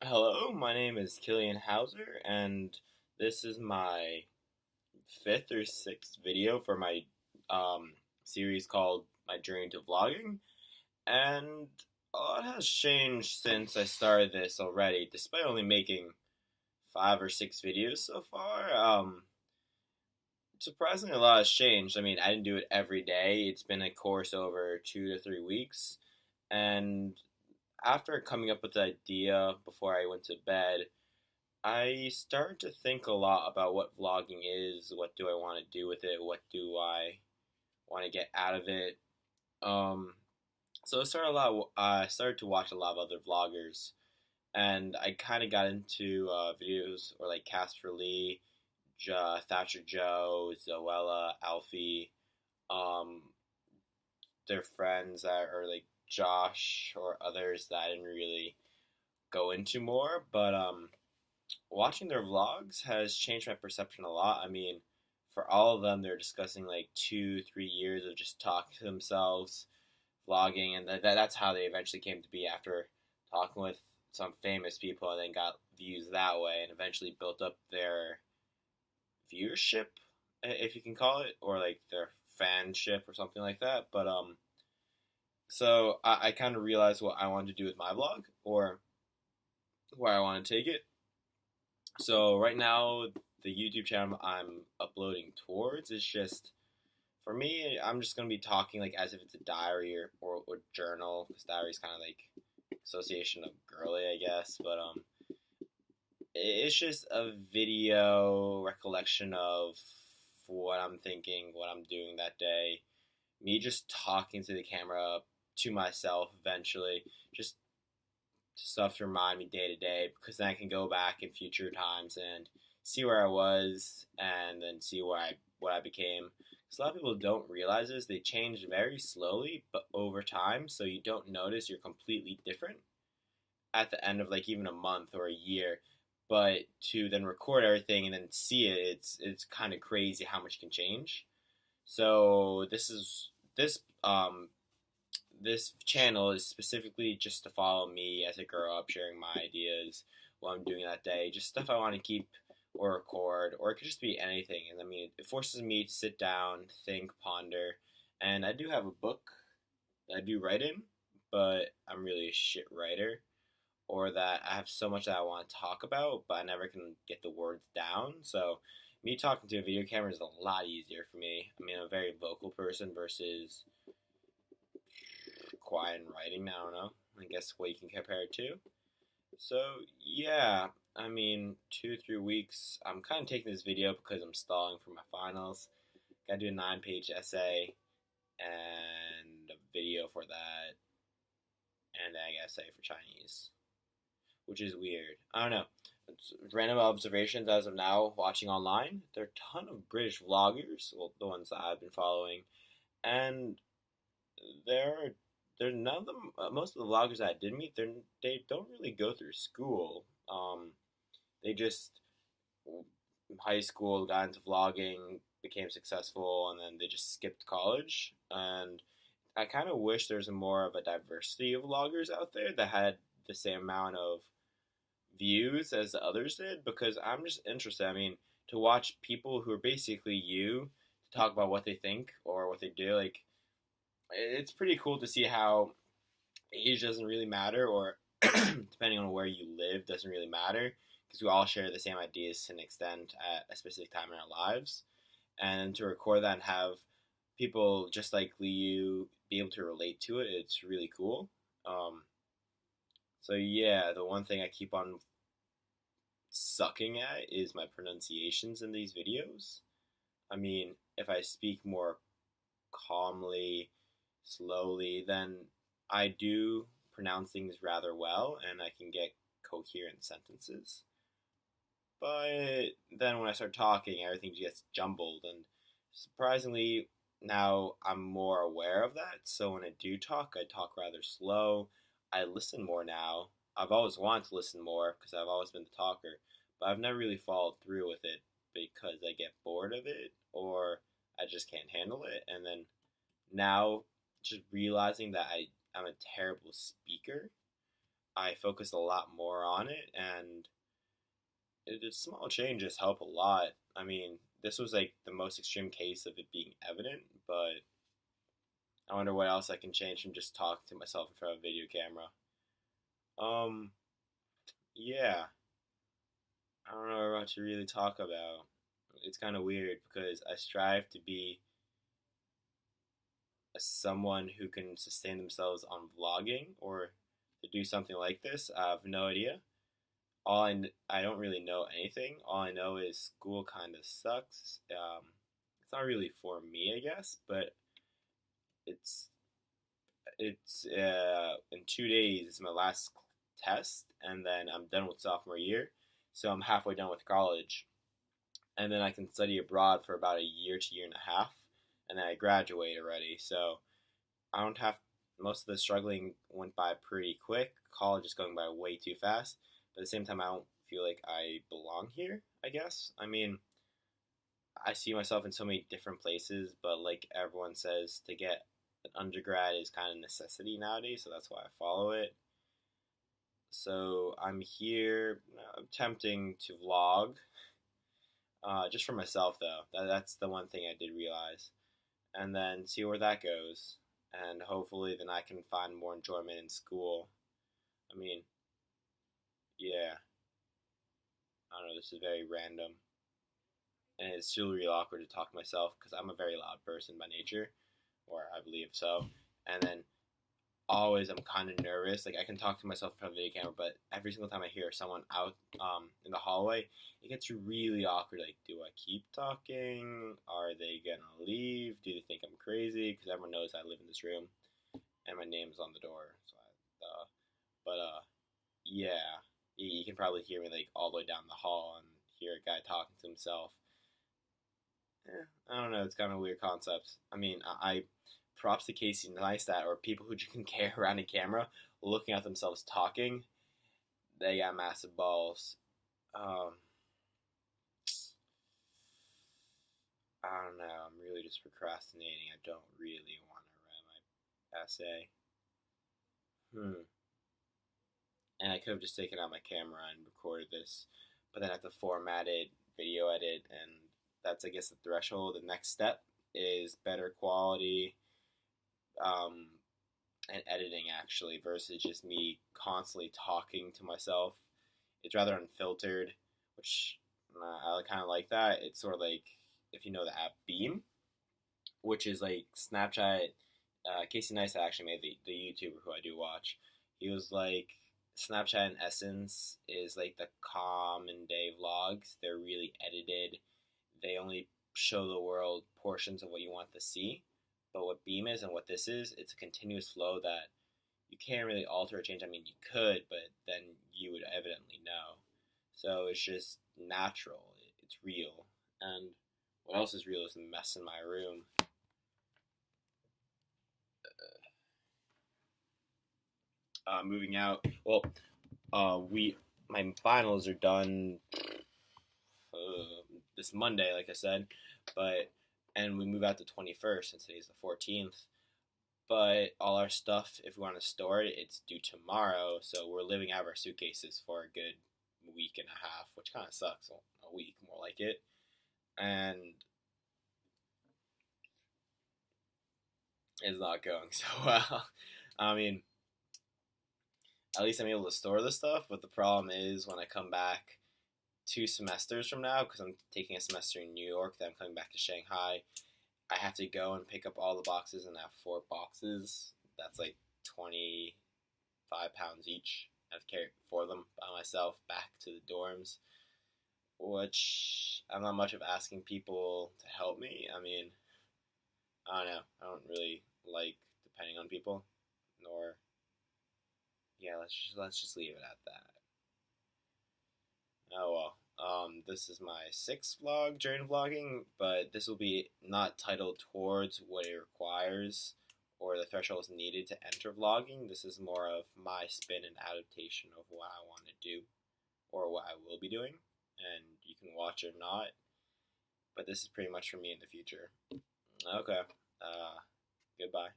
Hello, my name is Kilian Hauser, and this is my fifth or sixth video for my um, series called My Journey to Vlogging. And a lot has changed since I started this already, despite only making five or six videos so far. Surprisingly, a lot has changed. I mean, I didn't do it every day, it's been a course over 2 to 3 weeks. And after coming up with the idea before I went to bed, I started to think a lot about what vlogging is, what do I want to do with it, what do I want to get out of it. Um, so I started to watch a lot of other vloggers, and I kind of got into videos or like Casper Lee, Thatcher Joe, Zoella, Alfie, um, their friends that are like Josh or others that I didn't really go into more, but watching their vlogs has changed my perception a lot. I mean, for all of them, they're discussing like 2, 3 years of just talking to themselves, vlogging, and that's how they eventually came to be after talking with some famous people and then got views that way and eventually built up their viewership, if you can call it, or like their fanship or something like that. But so I kind of realized what I wanted to do with my vlog or where I want to take it. So right now, the YouTube channel I'm uploading towards is just for me. I'm just gonna be talking like as if it's a diary or journal, because diary is kind of like association of girly, I guess. But it's just a video recollection of what I'm thinking, what I'm doing that day. Me just talking to the camera to myself eventually, just stuff to remind me day to day, because then I can go back in future times and see where I was and then see what I became. Because a lot of people don't realize this. They change very slowly, but over time, so you don't notice you're completely different at the end of like even a month or a year. But to then record everything and then see it, it's kind of crazy how much can change. So this channel is specifically just to follow me as I grow up, sharing my ideas, what I'm doing that day, just stuff I want to keep or record, or it could just be anything. And I mean, it forces me to sit down, think, ponder. And I do have a book that I do write in, but I'm really a shit writer, or that I have so much that I want to talk about, but I never can get the words down. So me talking to a video camera is a lot easier for me. I mean, I'm a very vocal person versus quiet and writing. I don't know. I guess what you can compare it to. So yeah, I mean, 2 3 weeks. I'm kind of taking this video because I'm stalling for my finals. Got to do a 9-page essay and a video for that, and then I got to say for Chinese, which is weird. I don't know. It's random observations as of now watching online. There are a ton of British vloggers, well, the ones that I've been following, and there there's none of them. Most of the vloggers that I did meet, they don't really go through school. They just high school got into vlogging, became successful, and then they just skipped college. And I kind of wish there's more of a diversity of vloggers out there that had the same amount of views as the others did, because I'm just interested. I mean, to watch people who are basically you to talk about what they think or what they do, like it's pretty cool to see how age doesn't really matter, or depending on where you live, doesn't really matter, because we all share the same ideas to an extent at a specific time in our lives. And to record that and have people just like you be able to relate to it, it's really cool. Um, so yeah, the one thing I keep on sucking at is my pronunciations in these videos. I mean, if I speak more calmly, slowly, then I do pronounce things rather well and I can get coherent sentences. But then when I start talking, everything gets jumbled, and surprisingly, now I'm more aware of that. So when I do talk, I talk rather slow. I listen more now. I've always wanted to listen more because I've always been the talker, but I've never really followed through with it because I get bored of it or I just can't handle it. And then now, just realizing that I'm a terrible speaker, I focused a lot more on it, and small changes help a lot. I mean, this was like the most extreme case of it being evident, but I wonder what else I can change from just talking to myself in front of a video camera. Um, yeah, I don't know what to really talk about. It's kind of weird because I strive to be someone who can sustain themselves on vlogging or to do something like this. I have no idea. I don't really know anything. All I know is school kind of sucks. It's not really for me, I guess, but it's it's in 2 days. It's my last test, and then I'm done with sophomore year. So I'm halfway done with college, and then I can study abroad for about a year to year and a half, and then I graduate already. So I don't have most of the struggling went by pretty quick. College is going by way too fast, but at the same time, I don't feel like I belong here. I guess. I mean, I see myself in so many different places, but like everyone says, to get an undergrad is kind of necessity nowadays, so that's why I follow it. So I'm here attempting to vlog, just for myself though. That's the one thing I did realize, and then see where that goes, and hopefully then I can find more enjoyment in school. I mean, yeah, I don't know. This is very random, and it's still really awkward to talk to myself because I'm a very loud person by nature, or I believe so. And then always I'm kind of nervous. Like I can talk to myself in front of the video camera, but every single time I hear someone out in the hallway, it gets really awkward. Like, do I keep talking? Are they gonna leave? Do they think I'm crazy? Because everyone knows I live in this room, and my name's on the door. So, but yeah, you can probably hear me like all the way down the hall and hear a guy talking to himself. I don't know. It's kind of a weird concept. I mean, I props to Casey Neistat or people who can carry around a camera looking at themselves talking. They got massive balls. I don't know. I'm really just procrastinating. I don't really want to write my essay. And I could have just taken out my camera and recorded this, but then I have to format it, video edit, and that's, I guess, the threshold. The next step is better quality um, and editing, actually, versus just me constantly talking to myself. It's rather unfiltered, which I kind of like that. It's sort of like, if you know the app Beam, which is like Snapchat. Casey Neistat actually made the YouTuber who I do watch. He was like, Snapchat in essence is like the common day vlogs. They're really edited. They only show the world portions of what you want to see. But what Beam is and what this is, it's a continuous flow that you can't really alter or change. I mean, you could, but then you would evidently know. So it's just natural. It's real. And what else is real is the mess in my room. Moving out. Well, my finals are done this Monday, like I said, and we move out the 21st, and today's the 14th. But all our stuff, if we want to store it, it's due tomorrow. So we're living out of our suitcases for a good week and a half, which kind of sucks. Well, a week, more like it. And it's not going so well. I mean, at least I'm able to store the stuff, but the problem is when I come back 2 semesters from now, because I'm taking a semester in New York, then I'm coming back to Shanghai, I have to go and pick up all the boxes, and I have 4 boxes. That's like 25 pounds each. I have to carry 4 of them by myself back to the dorms, which I'm not much of asking people to help me. I mean, I don't know. I don't really like depending on people, nor yeah. Let's just leave it at that. Oh well. This is my 6th vlog during vlogging, but this will be not titled towards what it requires or the thresholds needed to enter vlogging. This is more of my spin and adaptation of what I want to do or what I will be doing, and you can watch or not, but this is pretty much for me in the future. Okay, goodbye.